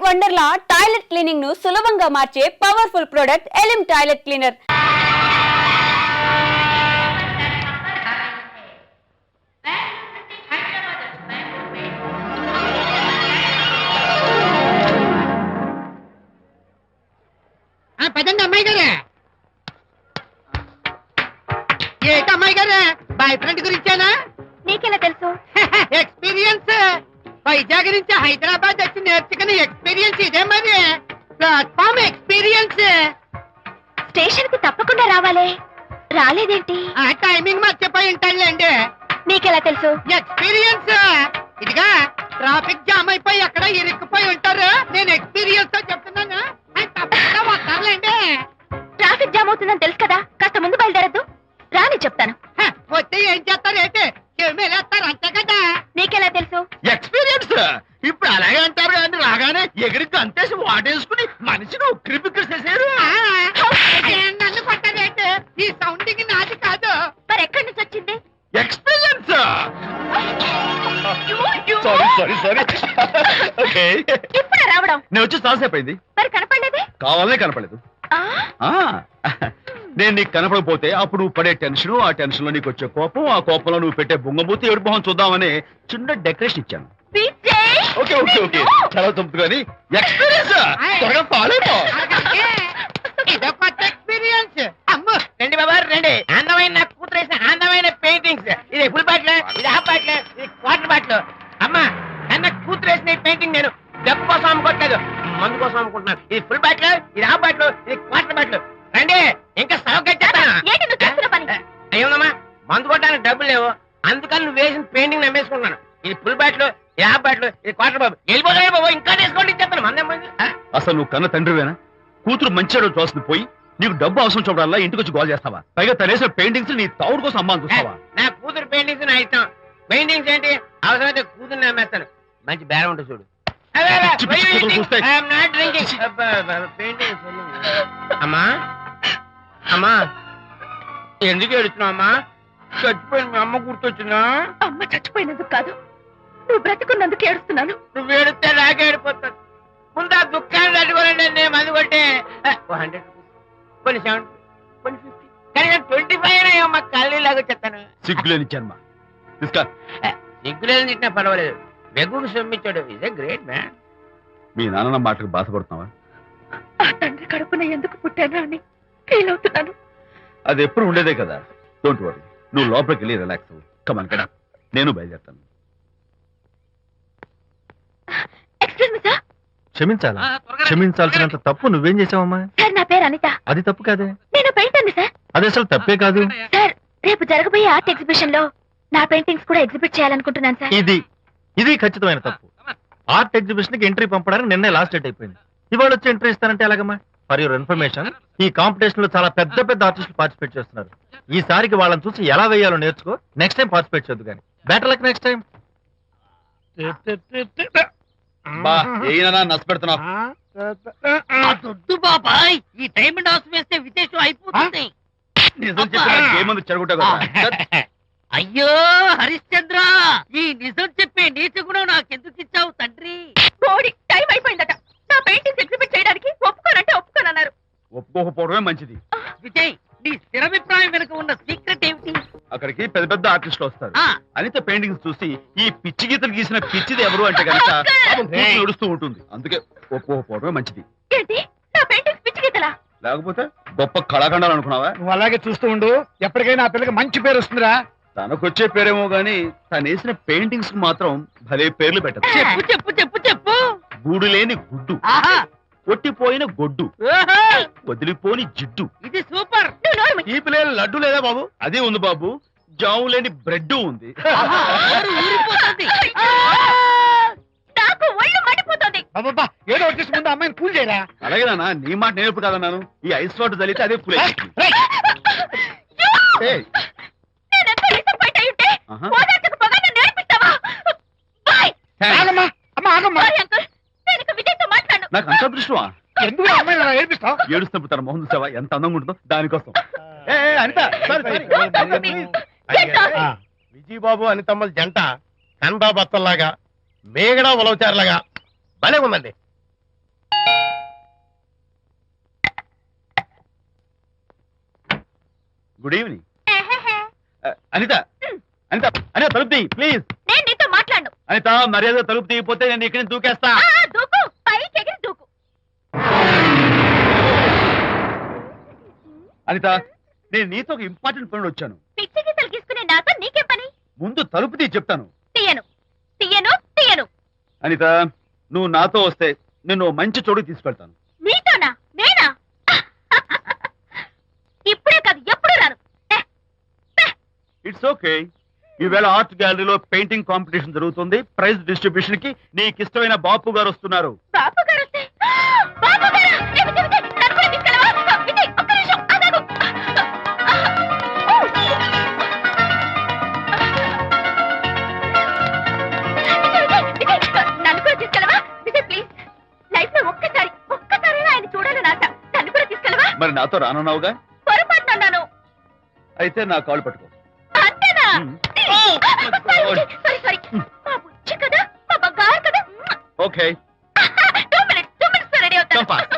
Wonderla toilet cleaning ను సులభంగా మార్చే పవర్ఫుల్ ప్రొడక్ట్ ఎలిమ్ టాయిలెట్ క్లీనర్. పదండి అమ్మాయి గారే. ఏంటి అమ్మాయి గారే, బాయ్ ఫ్రెండ్ గురించేనా? నీకెలా తెలుసు? ఎక్స్పీరియన్స్. వైజాగ్ నుంచి హైదరాబాద్ వచ్చి నేర్చుకునే ఎక్స్పీరియన్స్ ఇదే మరి. Platform experience. స్టేషన్ కి తప్పకుండా రావాలే, రాలేదేంటి? ఆ టైమింగ్ మర్చిపోయి ఉంటాడులేండి. నీకెలా తెలుసు? ఎక్స్పీరియన్స్. ఇదిగా ట్రాఫిక్ జామ్ అయిపోయి ఎక్కడ ఇరుక్కుపోయి ఉంటారు. నేను ఎక్స్పీరియన్స్ తో చెప్తున్నాను. తప్పకుండా వస్తారులేండి. ట్రాఫిక్ జామ్ అవుతుందని తెలుసు కదా, కాస్త ముందు బయలుదేరద్దు. రాని చెప్తాను. వస్తే ఏం చేస్తారు ఏంటి? చెమేలేస్తారు అంతే కదా. నీకెలా తెలుసు? ఎక్స్పీరియన్స్. ఇప్పుడు అలాగే అంటారు కానీ రాగానే ఎగిరికి అంతేసి వాటేసుకుని మనిషిని ఉక్కిరి బిక్కిరి చేశారు. నన్ను కొట్టారేంటి? ఈ సౌండింగ్ నాది కాదు. మరి ఎక్కడి నుంచి వచ్చింది? ఎక్స్పీరియన్స్. Sorry okay. ఇప్పుడే రావడం? నేను వచ్చి చాలాసేపు అయింది. మరి కనపడలేదే? కావాలనే కనపడలేదు. నేను నీకు కనపడకపోతే అప్పుడు నువ్వు పడే టెన్షన్, ఆ టెన్షన్ లో నీకు వచ్చే కోపం, ఆ కోపంలో నువ్వు పెట్టే బొంగమూతి ఏడు మొహం చూద్దామని చిన్న డెకరేషన్ ఇచ్చాను. ఓకే ఓకే ఓకే చాలా తప్పు కానీ ఎక్స్పీరియన్స్. త్వరగా ఫాలో అయిపో. ఇదో కొత్త ఎక్స్పీరియన్స్. అమ్మో రండి బాబా రండి. అందమైన నాకు కూతురు వేసిన అందమైన పెయింటింగ్స్. ఇది ఫుల్ బాటిల్, ఇది హాఫ్ బాటిల్, ఇది క్వార్టర్ బాటిల్. అమ్మా అన్న కూతురు వేసిన పెయింటింగ్ నేను డబ్బు కోసం అమ్ముకోవట్లేదు, మందు కోసం అమ్ముకుంటున్నాను. ఇది ఫుల్ బాటిల్, ఇది హాఫ్ బాటిల్, ఇది క్వార్టర్ బాటిల్. రండి ఇంకా అయ్యోమ్మా మందు కొట్టడానికి డబ్బులు లేవు, అందుకని నువ్వు వేసిన పెయింటింగ్ నమ్మేసుకుంటున్నాను. ఇది ఫుల్ బాటిల్, ఇది హాఫ్ బాటిల్, ఇది క్వార్టర్ బాబు. వెళ్ళిపోతాయి బాబు, ఇంకా తీసుకోండి ఇచ్చేస్తాను. మందే మంది. అసలు నువ్వు కన్న తండ్రివేనా? కూతురు మంచిగా చూస్తుంది పోయి నీకు డబ్బు అవసరం చూడాలా ఇంటికి వచ్చి గోల్ చేస్తావా? పైగా తనేసిన పెయింటింగ్స్ నీ తౌడు కోసం అమ్మాని చూస్తావా? నా కూతురు పెయింటింగ్స్ నా ఇష్టం. పెయింటింగ్స్ ఏంటి అవసరమైతే కూతురు నమ్మేస్తాను. మంచి బేరం ఉంటుంది చూడు. అమ్మా అమ్మా ఎందుకు ఏడుస్తున్నావు అమ్మా? చచ్చిపోయిన మీ అమ్మ గుర్తొచ్చిందా? అమ్మ చచ్చిపోయినందుకు కాదు, నువ్వు బ్రతుకున్నందుకు ఏడుస్తున్నాను. నువ్వు ఏడితే నాకే ఏడిపోతాను. ముందు ఆ దుఃఖాన్ని తట్టుకోవాలంటే నేను మందు కొట్టే 100 కొన్ని 70 కొన్ని 50 కానీ 25 అయ్యమ్మా కళ్ళు లాగా చెప్తాను. సిగ్గులేని జన్మ. సిగ్గులేని తిట్టినా పర్వాలేదు, వెగుకు సొమ్మించాడు. ఇదే గ్రేట్ మ్యాన్. మీ నాన్న మాటకు బాధపడుతున్నావా? ఆ తండ్రి కడుపున ఎందుకు పుట్టానా అని ఫీల్ అవుతున్నాను. అది ఎప్పుడు ఉండేదే కదా. డోంట్ వరీ, నువ్వు లోపలికి వెళ్ళి రిలాక్స్ అవ్వు. కమాన్ కదా, నేను బయలుదేరుతాను. Excuse me sir. క్షమించాలా? క్షమించాల్సినంత తప్పు నువ్వేం చేసావమ్మా? సార్ నా పేరు అనిత. అది తప్పు కాదే. నేను పెయింటర్ని సార్. అది అసలు తప్పే కాదు సార్. రేపు జరగబోయే ఆర్ట్ ఎగ్జిబిషన్ లో నా పెయింటింగ్స్ కూడా ఎగ్జిబిట్ చేయాలనుకుంటున్నాను సార్. ఇది ఖచ్చితమైన తప్పు. ఆర్ట్ ఎగ్జిబిషన్ కి ఎంట్రీ పంపడానికి నిన్నే లాస్ట్ డేట్ అయిపోయింది. ఇవాళ వచ్చి ఎంట్రీ ఇస్తానంటే ఎలాగమ్మా? ఫర్ యువర్ ఇన్ఫర్మేషన్, ఈ కాంపిటీషన్ లో చాలా పెద్ద పెద్ద ఆర్టిస్టులు పార్టిసిపేట్ చేస్తున్నారు. ఈసారికి వాళ్ళని చూసి ఎలా వేయాలో నేర్చుకో. నెక్స్ట్ టైం పార్టిసిపేట్ చేయొద్దు కానీ. Better luck next time. నష్టపెడుతున్నావు. దొడ్డు బాబాయ్, ఈ డైమండ్ హౌస్ వేస్తే విదేశం అయిపోతుంది. నిజం చెప్పి చెడగొట్టావు కదా. అయ్యో హరిశ్చంద్ర, ఈ నిజం చెప్పే నీతి గుణం నాకెందుకు ఇచ్చావు తండ్రి? బోడి టైం అయిపోయిందట. నా పెయింటింగ్స్ ఎగ్జిబిట్ చేయడానికి ఒప్పుకోనంటే ఒప్పుకోనన్నారు. ఒప్పుకోకపోవడమే మంచిది. విజయ్, నీ స్థిరాభిప్రాయం వెనుక ఉన్న సీక్రెట్ ఏమిటి? అక్కడికి పెద్ద పెద్ద ఆర్టిస్టులు వస్తారు. అనిత పెయింటింగ్స్ చూసి ఈ పిచ్చి గీతలు గీసిన పిచ్చిది ఎవరు అంటే కనుక నడుస్తూ ఉంటుంది. అందుకే ఒప్పుకోకపోవడమే మంచిది. ఏంటి నా పెయింటింగ్స్ పిచ్చి గీతలా? లేకపోతే గొప్ప కళాఖండాలు అనుకున్నావా? నువ్వు అలాగే చూస్తూ ఉండు, ఎప్పటికైనా ఆ పిల్లకి మంచి పేరు వస్తుందిరా. తనకొచ్చే పేరేమో గాని తను వేసిన పెయింటింగ్స్ కు మాత్రం భలే పేర్లు పెట్టదు. చెప్పు చెప్పు చెప్పు చెప్పు. గూడు లేని గుడ్డు, కొట్టిపోయిన గొడ్డు, వదిలిపోని జిడ్డు. ఇది సూపర్. ఈ పిల్లల లడ్డు లేదా బాబు? అదే ఉంది బాబు. జాము లేని బ్రెడ్ ఉంది. నాకు ఒళ్ళు మండిపోతుంది. అబ్బబ్బా, ఏదో వచ్చేసి ముందు అమ్మాయిని కూల్ చేయరా. అలాగే నాన్న, నీ మాట నేర్పు కాదన్నాను. ఈ ఐస్ వాటర్ చల్లితే అదే కూల్. నాకు అంత దృష్టమా? ఎందుకు అమ్మాయిని ఏడిపిస్తావు? ఏడుస్తున్నప్పుడు తన మొహం చూసావా ఎంత అందంగా ఉంటుందో? దానికోసం. అనిత, విజయబాబు అనితమ్మల జంట కన్బాబత్తల్లాగా మేగడ ఉలవచారులాగా భలే ఉందండి. Good evening. అనిత అనిత అనిత తలుపు తీ ప్లీజ్. నేను నీతో మాట్లాడను. అనిత మర్యాద తలుపు తీయకపోతే నేను ఇక్కడి నుంచి దూకేస్తా. దూకు, పైకి ఎగిరి దూకు. అనిత నేను నీతో ఒక ఇంపార్టెంట్ పనులు వచ్చాను. పిచ్చి గీతలు గీసుకునే నాతో నీకేం పని? ముందు తలుపు తీ చెప్తాను. తీయను తీయను తీయను. అనిత నువ్వు నాతో వస్తే నిన్ను మంచి చోటుకి తీసుకెళ్తాను. నీతోనా? నేనా? ఇప్పుడే కాదు ఎప్పుడు రాను. It's okay. ఈవేళ ఆర్ట్ గ్యాలరీలో పెయింటింగ్ కాంపిటీషన్ జరుగుతుంది. ప్రైజ్ డిస్ట్రిబ్యూషన్ కి నీకు ఇష్టమైన బాపు గారు వస్తున్నారు. బాపు గారు వస్తే బాపు గారా? ఏ విజయ్, విజయ్, నన్ను కూడా తీసుకెళ్ళవా? విజయ్, ఒక్క నిమిషం ఆగాగు. విజయ్, విజయ్, నన్ను కూడా తీసుకెళ్ళవా? విజయ్ ప్లీజ్, లైఫ్ లో ఒక్కసారి ఆయన చూడాలని ఆశ. నన్ను కూడా తీసుకెళ్ళవా? మరి నాతో రానున్నావుగా? పొరపాటున అన్నాను. అయితే నా కాళ్ళు పట్టుకో. అంతేనా? సారీ మా బుజ్జి కదా, మా బంగారు కదా. ఓకే 2 minutes రెడీ అవుతాను. Come fast.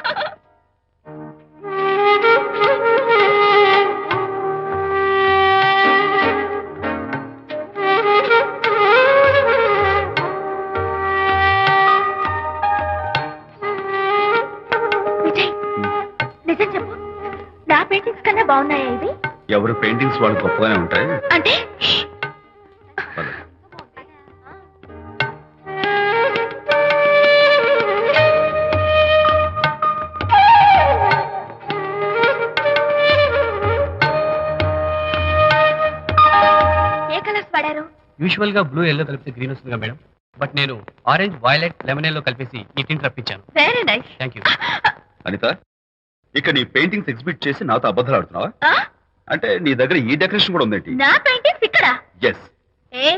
విజయ్, నిజం చెప్పు, నా పెయింటింగ్స్ కన్నా బాగున్నాయా ఇవి? ఎవరు పెయింటింగ్స్ వాళ్ళు గొప్పగానే ఉంటాయి. అంటే పద. ఏ కలర్స్ వాడారు? యూజువల్ గా బ్లూ ఎల్లో కలిపితే గ్రీన్ వస్తుందిగా మేడం, బట్ నేను ఆరెంజ్ వైలెట్ లెమన్ ఎల్లో కలిపేసి ఈ టింట్ రప్పించాను. Very nice. Thank you. Anitha ఇక నీ పెయింటింగ్స్ ఎగ్జిబిట్ చేసి నాతో అబద్ధాలు ఆడుతున్నావా? అంటే నీ దగ్గర ఈ డెకరేషన్ కూడా ఉందేంటి? నా పెయింటింగ్స్ ఇక్కడ? ఎస్. ఏ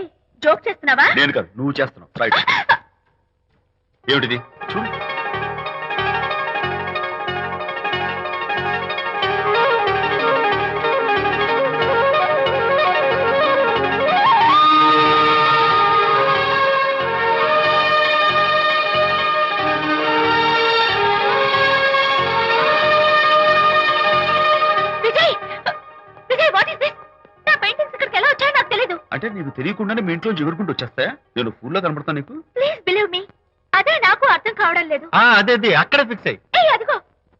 జోక్ చేస్తున్నావా? నేను కాదు, నువ్వు చేస్తున్నావు. రైట్. ఏమిటిది చూడు. Vijay, Vijay, what is this? నా పెయింటింగ్స్ ఇక్కడికి ఎలా వచ్చాయో నాకు తెలీదు. అంటే నీకు తెలియకుండానే మీ ఇంట్లో ఎగురుకుంటూ వచ్చేస్తాయా? నేను ఫుల్లో కనబడతాను నీకు? ప్లీజ్ బిలీవ్ మీ, అదే నాకు అర్థం కావడం లేదు. అదే అక్కడ ఫిక్స్ అయ్యి. ఏ అదిగో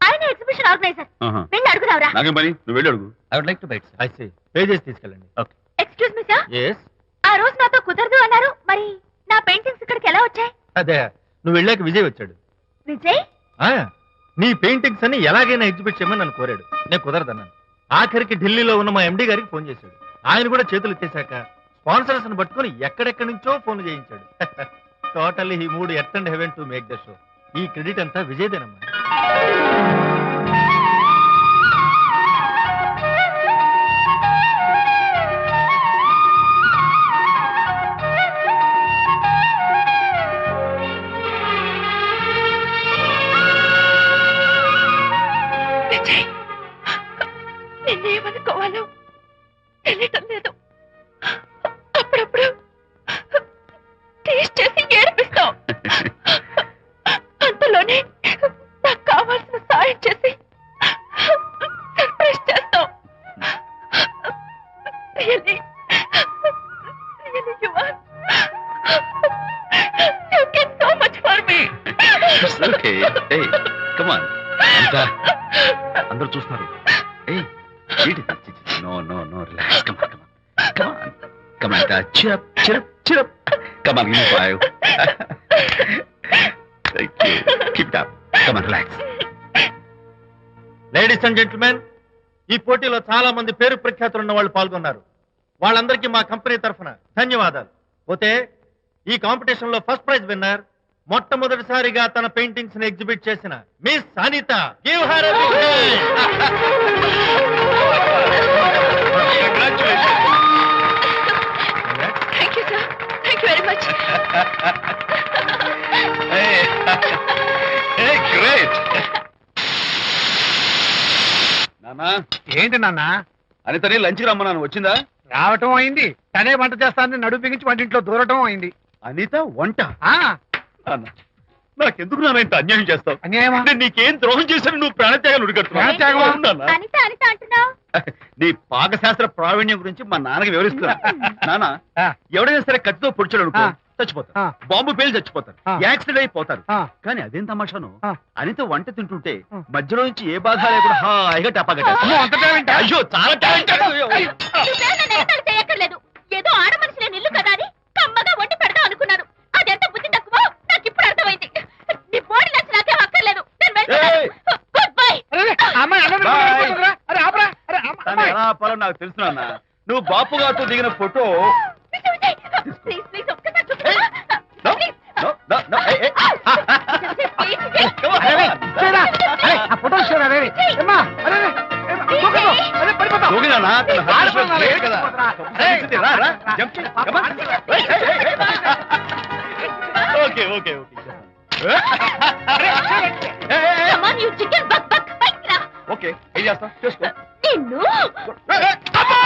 ఆయన ఎగ్జిబిషన్ ఆర్గనైజర్. ఆహా. వెళ్ళి అడుగుదావరా? నాకేం పని, నువ్వు వెళ్ళి అడుగు. I would like to bite. I see. Pay చేసి తీసుకెళ్ళండి. Okay. Excuse me sir, yes. ఆ రోజు నాతో కుదరదు అన్నారు, మరి నా పెయింటింగ్స్ ఇక్కడికి ఎలా వచ్చాయి? అదే నువ్వు వెళ్ళాక విజయ్ వచ్చాడు. విజయ్? ఆ నీ పెయింటింగ్స్ అని ఎలాగైనా ఎగ్జిబిట్ చేయమని నన్ను కోరాడు. నేను కుదరదన్నాను. ఆఖరికి ఢిల్లీలో ఉన్న మా ఎండి గారికి ఫోన్ చేశాడు. ఆయన కూడా చేతులు ఎత్తేశాక స్పాన్సర్స్ ని పట్టుకుని ఎక్కడెక్కడి నుంచో ఫోన్ చేయించాడు. Totally he mood earth and heaven to make the show. ఈ క్రెడిట్ అంతా విజయ్దేనమ్మా. విజయ్, నిన్నేమనుకోవాలో తెలియటం లేదు. అప్పుడప్పుడు టేస్ట్ చేసి ఏడిపిస్తావు. అంతలోనే నాకు కావాల్సిన సాయం చేసి సర్ప్రైజ్ చేస్తావు. Really, you are. You get so much for me. It's okay. Hey, come on. అంతా అందరూ చూస్తున్నారు. ఏయ్ no no no relax. Come on come on come on cheer up cheer up cheer up. Come on give me 5. Thank you. Keep it up. Come on relax. Ladies and gentlemen, ఈ పోటీలో చాలా మంది పేరు ప్రఖ్యాతులు ఉన్న వాళ్ళు పాల్గొన్నారు. వాళ్ళందరికీ మా కంపెనీ తరఫున ధన్యవాదాలు. పోతే ఈ కాంపిటీషన్ లో ఫస్ట్ ప్రైజ్ విన్నర్, మొట్టమొదటిసారిగా తన పెయింటింగ్స్ ని ఎగ్జిబిట్ చేసిన miss Anitha. Give her a big Thank you, sir. Thank you very much. Hey, great. నానా, ఏంటి నాన్న? అనితని లంచ్కి రమ్మన్నాను, వచ్చిందా? రావటం అయింది, తనే వంట చేస్తానని నడుము బిగించి వంటింట్లో దూరటం అయింది. అనిత వంట? ఆ నాన్న, నాకెందుకు నాన్న ఇంత అన్యాయం చేస్తావు? అన్యాయమా? నేను నీకేం ద్రోహం చేశాను? నువ్వు ప్రాణత్యాగాలు ఉడికడుతున్నావు. ప్రాణత్యాగమా? నాన్న. అనిత అనిత అంటున్నావు, నీ పాకశాస్త్ర ప్రావీణ్యం గురించి మా నాన్నకి వివరిస్తున్నా. నాన్న, ఆ. ఎవడైనా సరే కత్తితో పొడిచాడు అనుకో ఆ. చచ్చిపోతారు, ఆ. బాంబు పేలు చచ్చిపోతారు, ఆ. యాక్సిడెంట్ అయిపోతారు. ఆ. కానీ అదేం తమాషాను, ఆ. అనితో వంట తింటుంటే ఆ. మధ్యలో నుంచి ఏ బాధ లేకుండా హాయిగా టపా అమ్మో, కట్టేస్తారు. అంత టాలెంటా? అయ్యో చాలా టాలెంటెడ్. నువ్వే నన్ను ఎగతాళి చేయక్కర్లేదు. ఏదో ఆడ మనిషిని నిల్లు కదా అని కమ్మగా వండి పెడదాం అనుకున్నాను. అదెంత బుద్ధి తక్కువ నాకు ఇప్పుడు అర్థమైంది. నీ బోడి నచ్చి నాకేం అక్కర్లేదు. నేను వెళ్తున్నాను. ఏయ్! Good bye. అరే, అమ్మాయి అన్నం బాయ్. పెట్టుకుంటుందిరా. అరే, ఆపరా. అరే, తను అమ్మాయి. ఎలా ఆపాలో నాకు తెలుసు నాన్న. నువ్వు బాపు గారితో దిగిన ఫోటో ప్లీజ్ ప్లీజ్ ఒక్కసారి చూపించు. No, please. no, no, no, hey, hey. Please Vijay. Come on. అరే, రే, చూడరా. అరే, ఆ ఫోటో చూడరా, రే, రే. ఏమ్మా, అరే, రే, ఏమ్మా, దూకదు. అరే, పడిపోతావు. దూకినానా? తన ఆడ husband చూడాలి. great కదా. ఏయ్, రా, రా, jump చేయి. Come on. Hey, hey, hey, hey. Okay, okay, okay. అరే, Hey, hey, hey. Come on, you chicken buck buck. పైకి రా. Okay, ఏం చేస్తావు? చేసుకో. నిన్ను Hey, hey. అమ్మా!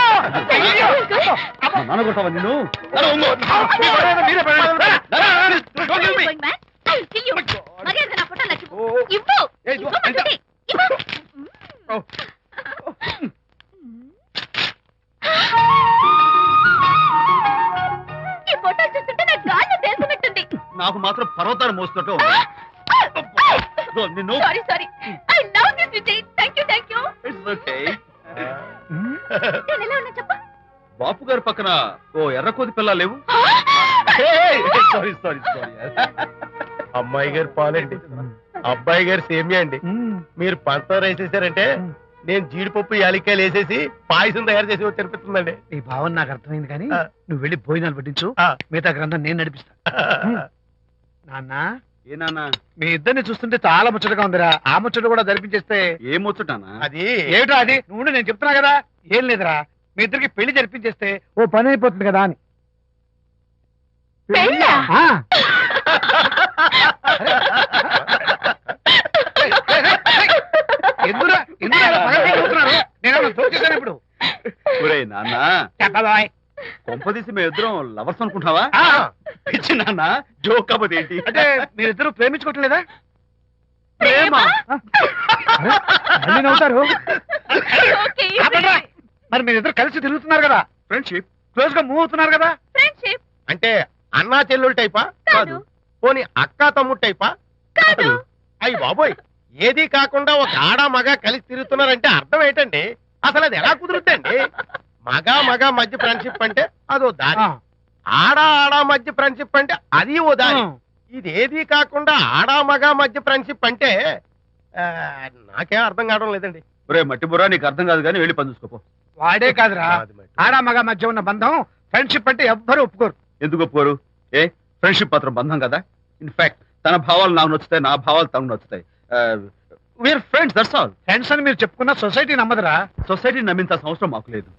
అయ్యో. మా నాన్న కొడతావా నిన్ను? నాన్న, ఉంగు. మీరే పడండి. నాన్న, don't kill me. Going man. I'll kill you. మర్యాదగా నా ఫోటో నాకు ఓ. ఇవ్వు. ఏయ్, ఇదిగో, ఇవ్వమంటుంది. ఇవ్వు. Oh. ఈ ఫోటోలు చూస్తుంటే నాకు గాల్లో తేలుతున్నట్టుంది. నాకు మాత్రం పర్వతాలు మోస్తున్నట్టు నిన్ను. Sorry sorry. I love this Vijay. Thank you. It's okay. నేను ఎలా ఉన్నా చెప్పు. బాపు గారి పక్కన ఓ ఎర్ర కోతి పిల్ల లేవు. Sorry sorry sorry. అమ్మాయి గారు పాలండి, అబ్బాయి గారు సేమియా అండి. మీరు పంచదార వేసేసారంటే నేను జీడిపప్పు యాలిక్కాయలు వేసేసి పాయసం తయారు చేసి వచ్చి అనిపిస్తుందండి. నీ భావన నాకు అర్థమైంది కానీ ఆ. నువ్వు వెళ్ళి భోజనాలు పట్టించు. ఆ. మిగతా గ్రంథం నేను నడిపిస్తా. నాన్న, ఏ నాన్న, మీ ఇద్దరిని చూస్తుంటే చాలా ముచ్చటగా ఉందిరా. ఆ ముచ్చట కూడా జరిపించేస్తే. ఏం ముచ్చటానా? అది ఏమిటో అది నువ్వు నేను చెప్తున్నా కదా. ఏం లేదురా, మీ ఇద్దరికి పెళ్లి జరిపించేస్తే ఓ పని అయిపోతుంది కదా అని. పెళ్ళా? ఆ. ఎందురా ఎందురా ఇలా పగలబడి చూస్తున్నారు? నేనేమన్నా దోచేశాను ఇప్పుడు? ఒరేయ్ నాన్న, చెప్పబాయ్. కొంపదీసి మేము ఇద్దరం లవర్స్ అనుకుంటావా? ఆ, పిచ్చి నాన్న, జోక్ కాబట్టి ఏంటి? అంటే మీరిద్దరు ప్రేమించుకోవట్లేదా? ప్రేమ? అరే, మళ్ళీ నవ్వుతారు. ఓకే. ఆపండ్రా. మరి మీరిద్దరు కలిసి తిరుగుతున్నారు కదా, ఫ్రెండ్షిప్ క్లోజ్ గా మూవ్ అవుతున్నారు కదా. ఫ్రెండ్షిప్ అంటే అన్నా చెల్లెలు టైపా, కాదు. పోనీ అక్కా తమ్ముడు టైపా? కాదు. అయ్యి బాబోయ్, ఏది కాకుండా ఒక ఆడ మగ కలిసి తిరుగుతున్నారంటే అర్థం ఏంటండి? అసలు అది ఎలా కుదురుద్దండి? మగ మధ్య ఫ్రెండ్షిప్ అంటే అదో దారి, ఆ, ఆడ మధ్య ఫ్రెండ్షిప్ అంటే అది ఓ దారి. ఆ. ఇది ఏది కాకుండా ఆడ మగ మధ్య ఫ్రెండ్షిప్ అంటే ఆ, నాకేం అర్థం కావడం లేదండి. ఒరే మట్టి బుర్రా, నీకు అర్థం కాదు కానీ వెళ్ళి పని చూసుకోపో. వాడే కాదురా, అది మరి. ఆడ మగ మధ్య ఉన్న బంధం ఫ్రెండ్షిప్ అంటే ఎవ్వరు ఒప్పుకోరు. ఎందుకు ఒప్పుకోరు? ఏ ఫ్రెండ్షిప్ మాత్రం బంధం కదా. ఇన్ఫాక్ట్ తన భావాలు నాకు నచ్చుతాయి, నా భావాలు తనకు నచ్చుతాయి. We are friends, that's all. Friends అని మీరు చెప్పుకున్న సొసైటీ నమ్మదురా. సొసైటీ నమ్మింత అవసరం మాకు లేదు.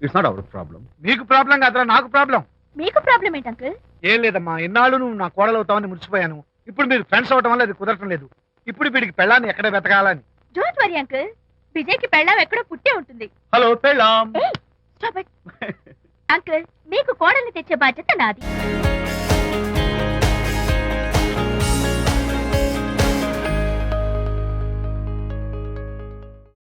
It's not our problem. మీకు ప్రాబ్లం కాదురా, నాకు ప్రాబ్లం. మీకు ప్రాబ్లం ఏంటి అంకుల్? ఏం లేదమ్మా, ఇన్నాళ్ళు నువ్వు నా కోడలు అవుతావని మురిసిపోయాను. ఇప్పుడు మీరు ఫ్రెండ్స్ అవటం వల్ల అది కుదరటం లేదు. ఇప్పుడు వీడికి పెళ్ళాన్ని ఎక్కడ వెతకాలని. Don't worry uncle. విజయ్కి పెళ్ళాం ఎక్కడో పుట్టే ఉంటుంది. హలో పెళ్ళాం. ఏయ్, స్టాప్ ఇట్. అంకుల్, మీకు కోడల్ని తెచ్చే బాధ్యత నాది.